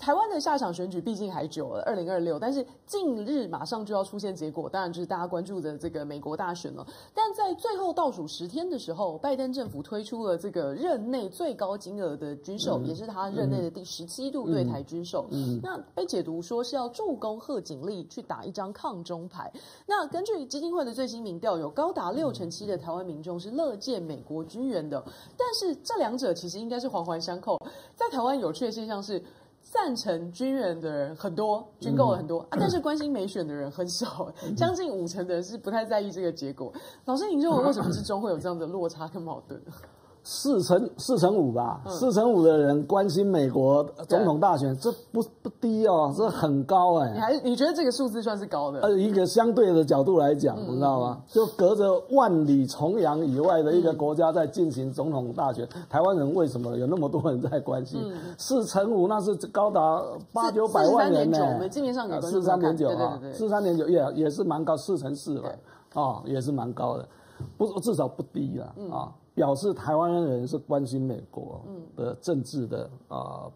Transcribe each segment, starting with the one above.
台湾的下场选举毕竟还久了，2026，但是近日马上就要出现结果，当然就是大家关注的这个美国大选了。但在最后倒数10天的时候，拜登政府推出了这个任内最高金额的军售，也是他任内的第17度对台军售。那被解读说是要助攻贺锦丽去打一张抗中牌。那根据基金会的最新民调，有高达67%的台湾民众是乐见美国军援的。但是这两者其实应该是环环相扣。在台湾有趣的现象是，赞成军援的人很多，军购很多，但是关心美选的人很少，将近50%的人是不太在意这个结果。老师，您认为为什么之中会有这样的落差跟矛盾4成5吧，4成5的人关心美国总统大选，这不低哦，这很高哎。你觉得这个数字算是高的？一个相对的角度来讲，你知道吗？就隔着万里重洋以外的一个国家在进行总统大选，台湾人为什么有那么多人在关心？4成5那是高达8、9百万人呢。我们镜面上给观众看43.9啊，43.9也是蛮高，4成4了啊，也是蛮高的，至少不低了啊。表示台湾人是关心美国的政治的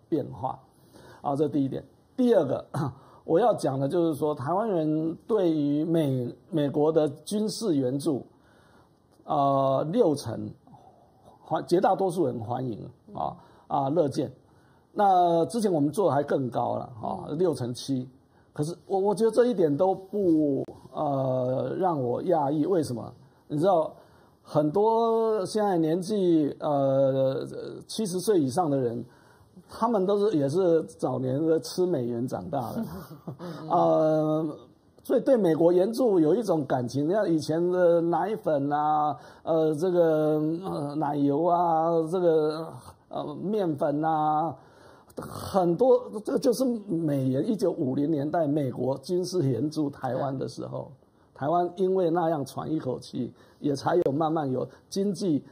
变化，啊，这第一点。第二个，我要讲的就是说，台湾人对于美国的军事援助，60%绝大多数人欢迎乐见。那之前我们做的还更高了6成7%，可是我觉得这一点都不让我讶异，为什么？你知道？很多现在年纪70岁以上的人，他们也是早年的吃美元长大的，所以对美国援助有一种感情。像以前的奶粉啊，这个奶油啊，这个面粉啊，很多这个就是美元1950年代美国军事援助台湾的时候。台湾因为那样喘一口气，也才有慢慢有经济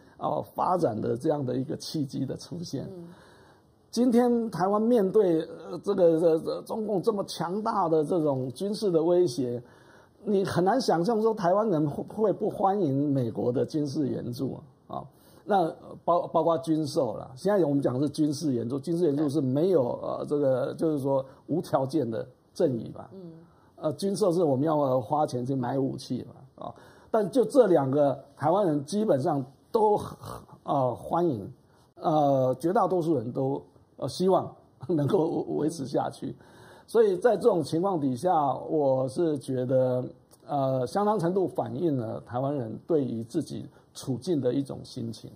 发展的这样的一个契机的出现。今天台湾面对这个中共这么强大的这种军事的威胁，你很难想象说台湾人会不欢迎美国的军事援助啊？那包括军售了，现在我们讲的是军事援助，军事援助是没有这个就是说无条件的赠予吧？军售是我们要花钱去买武器嘛，但就这两个台湾人基本上都欢迎，绝大多数人都希望能够维持下去，所以在这种情况底下，我是觉得相当程度反映了台湾人对于自己处境的一种心情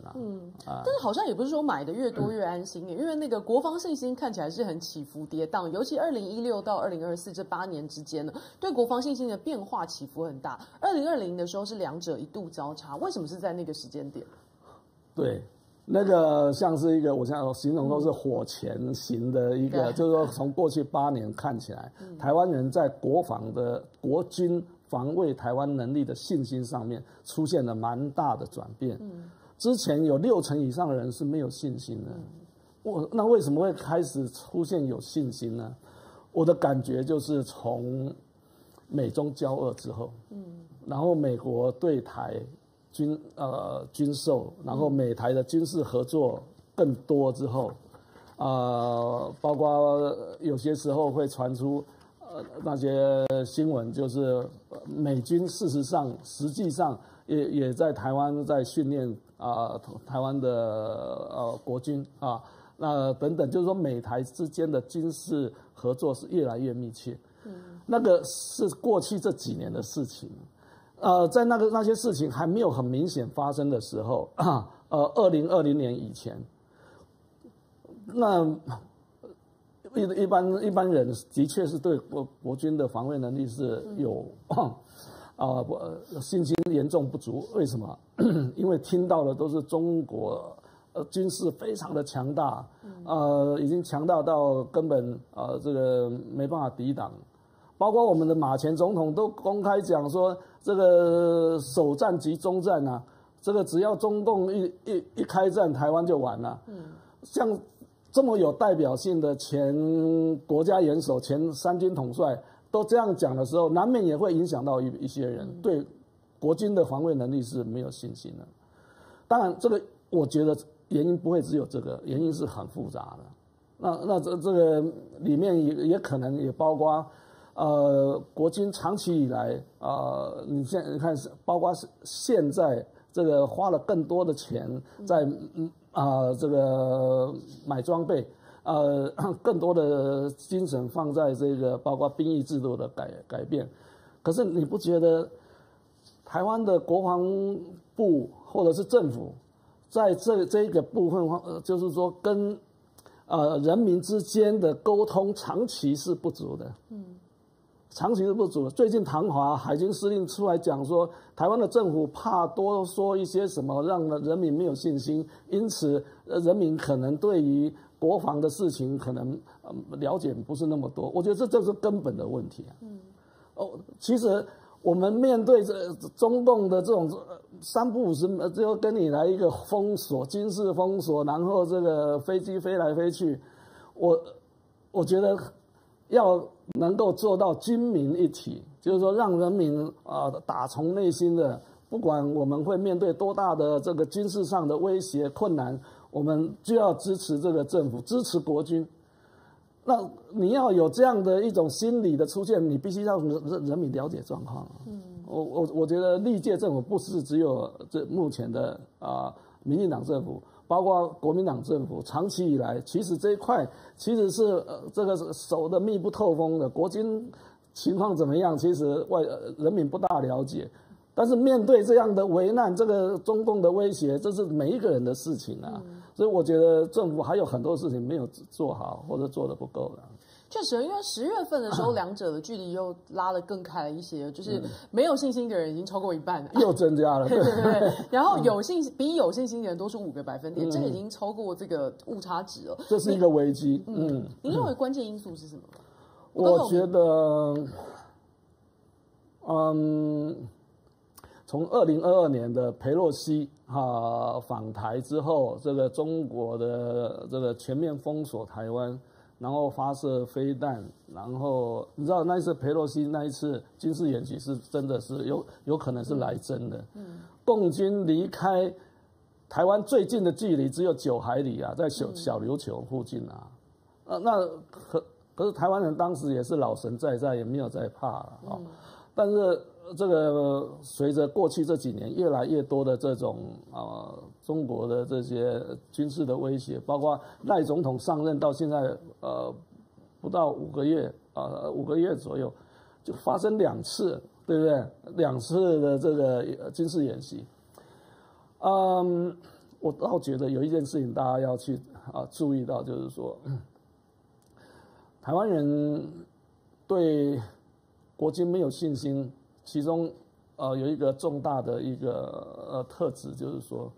但是好像也不是说买的越多越安心因为那个国防信心看起来是很起伏跌宕，尤其2016到2024这8年之间呢，对国防信心的变化起伏很大。2020的时候是两者一度交叉，为什么是在那个时间点？对，那个像是一个我现在形容都是火钳型的一个，就是说从过去8年看起来，台湾人在国军防卫台湾能力的信心上面出现了蛮大的转变。之前有60%以上的人是没有信心的。那为什么会开始出现有信心呢？我的感觉就是从美中交恶之后，然后美国对台军售，然后美台的军事合作更多之后，包括有些时候会传出那些新闻，就是美军实际上也在台湾在训练台湾的国军那等等，就是说美台之间的军事合作是越来越密切。那个是过去这几年的事情。在那些事情还没有很明显发生的时候，2020年以前，那一般人的确是对国军的防卫能力是有信心严重不足。为什么？因为听到的都是中国军事非常的强大，已经强大到根本这个没办法抵挡。包括我们的马前总统都公开讲说，这个首战及终战啊，这个只要中共一开战，台湾就完了。像这么有代表性的前国家元首、前3军统帅都这样讲的时候，难免也会影响到一些人对国军的防卫能力是没有信心的。当然，这个我觉得原因不会只有这个，原因是很复杂的。那这个里面也可能也包括，国军长期以来你现在看，包括现在这个花了更多的钱在这个买装备，更多的精神放在这个包括兵役制度的改变。可是你不觉得台湾的国防部或者是政府在这一个部分，就是说跟人民之间的沟通长期是不足的，长期是不足的。最近唐华海军司令出来讲说，台湾的政府怕多说一些什么，让人民没有信心，因此人民可能对于国防的事情可能了解不是那么多。我觉得这就是根本的问题啊。其实我们面对中共的这种三不五时就跟你来一个封锁，军事封锁，然后这个飞机飞来飞去，我觉得要能够做到军民一体，就是说让人民打从内心的，不管我们会面对多大的这个军事上的威胁困难，我们就要支持这个政府，支持国军。那你要有这样的一种心理的出现，你必须让人民了解状况。我觉得历届政府不是只有这目前的民进党政府，包括国民党政府，长期以来其实这一块其实是这个守得密不透风的，国军情况怎么样，其实人民不大了解。但是面对这样的危难，这个中共的威胁，这是每一个人的事情啊。所以我觉得政府还有很多事情没有做好，或者做得不够的。确实，因为10月份的时候，两者的距离又拉得更开了一些，就是没有信心的人已经超过一半了，又增加了。对。然后比有信心的人多出5个百分点，这个已经超过这个误差值了。这是一个危机。您认为关键因素是什么？我觉得，从2022年的裴洛西访台之后，这个中国的这个全面封锁台湾，然后发射飞弹，然后你知道那一次裴洛西那一次军事演习是真的是有可能是来真的。共军离开台湾最近的距离只有9海里啊，在小琉球附近啊。可是台湾人当时也是老神在在，也没有在怕了啊。但是这个随着过去这几年越来越多的这种中国的这些军事的威胁，包括赖总统上任到现在不到5个月5个月左右，就发生2次，对不对？2次的这个军事演习。我倒觉得有一件事情大家要去注意到，就是说，台湾人对国军没有信心，其中有一个重大的一个特质，就是说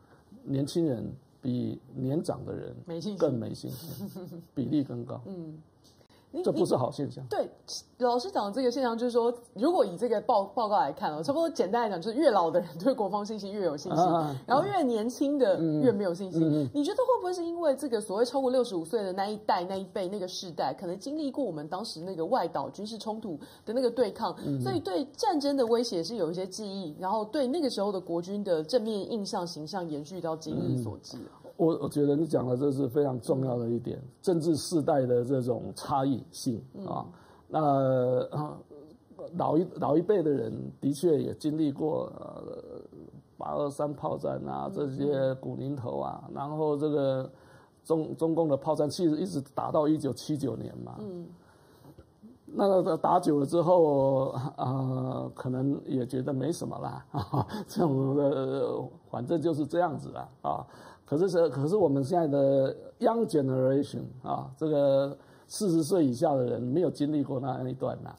年轻人比年长的人更没信心，比例更高。这不是好现象。对，老师讲的这个现象就是说，如果以这个报告来看差不多简单来讲，就是越老的人对国防信息越有信心，然后越年轻的越没有信心。你觉得会不会是因为这个所谓超过65岁的那一代、那一辈、那个世代，可能经历过我们当时那个外岛军事冲突的那个对抗，所以对战争的威胁是有一些记忆，然后对那个时候的国军的正面印象形象延续到今日所致。我觉得你讲的这是非常重要的一点，政治世代的这种差异性啊。那老一辈的人的确也经历过823炮战啊，这些古宁头啊，然后这个中共的炮战其实一直打到1979年嘛。那打久了之后可能也觉得没什么啦，这种反正就是这样子啦啊。可是我们现在的 young generation 这个40岁以下的人没有经历过那一段啦，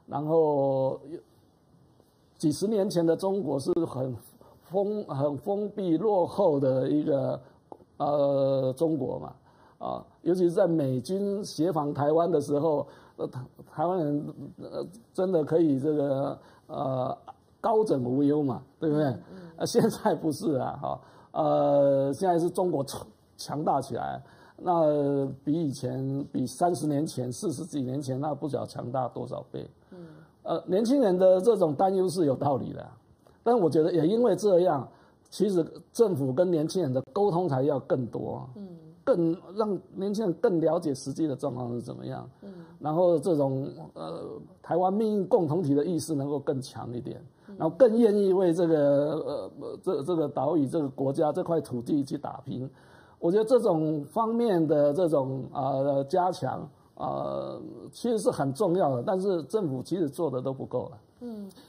然后几十年前的中国是很封闭落后的一个中国嘛，尤其是在美军协防台湾的时候，台湾人真的可以这个高枕无忧嘛，对不对？现在不是啊，现在是中国强大起来，那比30年前、40几年前那不晓得强大多少倍。年轻人的这种担忧是有道理的，但我觉得也因为这样，其实政府跟年轻人的沟通才要更多，让年轻人更了解实际的状况是怎么样，然后这种台湾命运共同体的意识能够更强一点，然后更愿意为这个这个岛屿这个国家这块土地去打拼。我觉得这种方面的这种加强其实是很重要的，但是政府其实做的都不够了。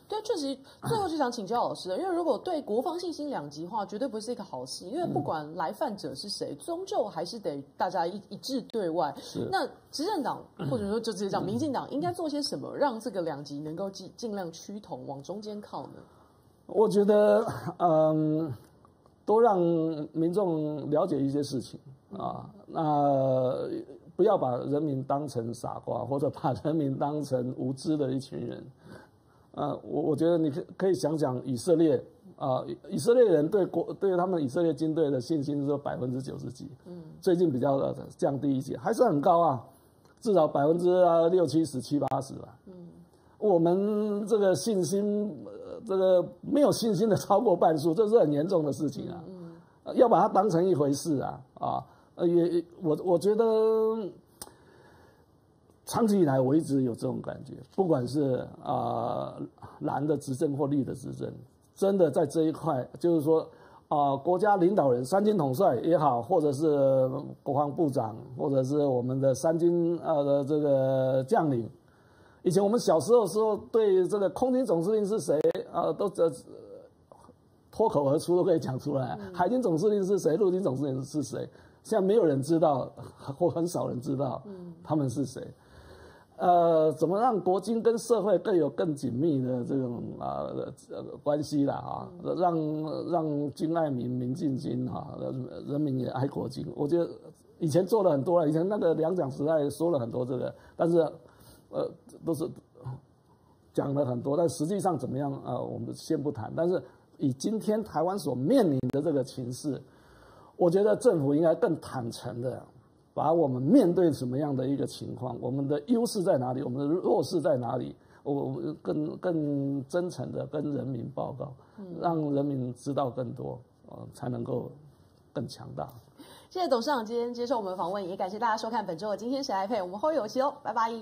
对，确实，最后就想请教老师了，因为如果对国防信心两极化，绝对不是一个好事，因为不管来犯者是谁，终究还是得大家一致对外。那执政党或者说就直接讲民进党，应该做些什么，让这个两极能够尽量趋同，往中间靠呢？我觉得，多让民众了解一些事情那不要把人民当成傻瓜，或者把人民当成无知的一群人。我觉得你可以想想以色列以色列人对他们以色列军队的信心是90%几，最近比较降低一些，还是很高啊，至少60%、70%、70%、80%吧。我们这个信心，这个没有信心的超过半数，这是很严重的事情啊。要把它当成一回事我觉得。长期以来，我一直有这种感觉，不管是蓝的执政或绿的执政，真的在这一块，就是说国家领导人、三军统帅也好，或者是国防部长，或者是我们的三军的这个将领，以前我们小时候的时候，对这个空军总司令是谁都脱口而出都可以讲出来，海军总司令是谁，陆军总司令是谁，现在没有人知道，或很少人知道他们是谁。怎么让国军跟社会更紧密的这种关系啦让军爱民，民敬军人民也爱国军。我觉得以前做了很多了，以前那个两蒋时代说了很多这个，但是都是讲了很多，但实际上怎么样我们先不谈。但是以今天台湾所面临的这个情势，我觉得政府应该更坦诚的。把我们面对什么样的一个情况，我们的优势在哪里，我们的弱势在哪里，我们更真诚的跟人民报告，让人民知道更多，才能够更强大。谢谢董事长今天接受我们访问，也感谢大家收看本周的今天谁来配，我们后会有期哦，拜拜。